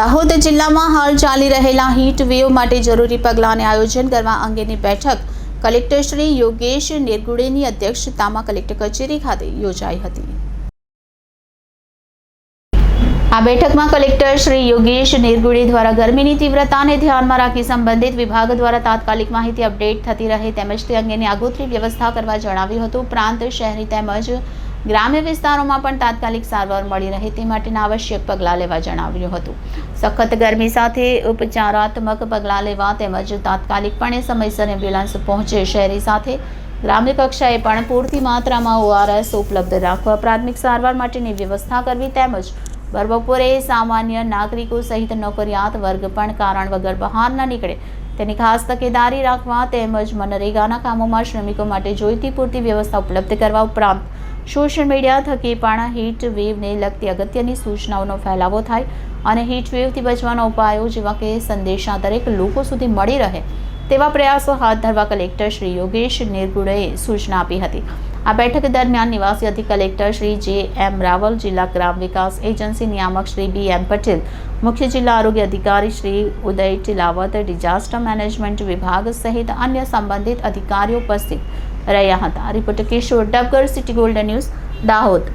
દાહોદ જિલ્લામાં હાલ ચાલી રહેલા હીટ વેવ માટે જરૂરી પગલાંને આયોજન કરવા અંગેની બેઠક કલેક્ટર શ્રી યોગેશ નિરગુડેની અધ્યક્ષતામાં કલેક્ટર કચેરી ખાતે યોજાઈ હતી। આ બેઠકમાં કલેક્ટર શ્રી યોગેશ નિરગુડે દ્વારા ગરમીની તીવ્રતાને ધ્યાનમાં રાખી સંબંધિત વિભાગ દ્વારા તાત્કાલિક માહિતી અપડેટ થતી રહે તેમજ તે અંગેની આગોતરી વ્યવસ્થા કરવા જણાવ્યું હતું। ઉપરાંત શહેરી તેમજ ગ્રામ્ય વિસ્તારોમાં પણ તાત્કાલિક સારવાર મળી રહે તે માટેના આવશ્યક પગલાં લેવા જણાવ્યું હતું। સખત ગરમી સાથે ઉપચારાત્મક પગલાં લેવા તેમજ તાત્કાલિકપણે સમયસર એમ્બ્યુલન્સ પહોંચે, શહેરી સાથે ગ્રામ્ય કક્ષાએ પણ પૂરતી માત્રામાં ORS ઉપલબ્ધ રાખવા, પ્રાથમિક સારવાર માટેની વ્યવસ્થા કરવી તેમજ ભર બપોરે સામાન્ય નાગરિકો સહિત નોકરિયાત વર્ગ પણ કારણ વગર બહાર ન નીકળે તેની ખાસ તકેદારી રાખવા તેમજ મનરેગાના કામોમાં શ્રમિકો માટે જોઈતી પૂરતી વ્યવસ્થા ઉપલબ્ધ કરવા ઉપરાંત સોશિયલ મીડિયા થકી પણ હીટ વેવને લગતી અગત્યની સૂચનાઓનો ફેલાવો થાય અને હીટ વેવથી બચવાના ઉપાયો જેવા કે સંદેશા દરેક લોકો સુધી મળી રહે તેવા પ્રયાસો હાથ ધરવા કલેક્ટર શ્રી યોગેશ નિરગુડેએ સૂચના આપી હતી। આ બેઠક દરમિયાન નિવાસી અધિક કલેક્ટર શ્રી J.M. રાવલ, જિલ્લા ગ્રામ વિકાસ એજન્સી નિયામક શ્રી B.M. પટેલ, મુખ્ય જિલ્લા આરોગ્ય અધિકારી શ્રી ઉદય ટિલાવત, ડિઝાસ્ટર મેનેજમેન્ટ વિભાગ સહિત અન્ય સંબંધિત અધિકારીઓ ઉપસ્થિત રહ્યા હતા। Reporter Kishor Dabgar, city golden news, Dahod.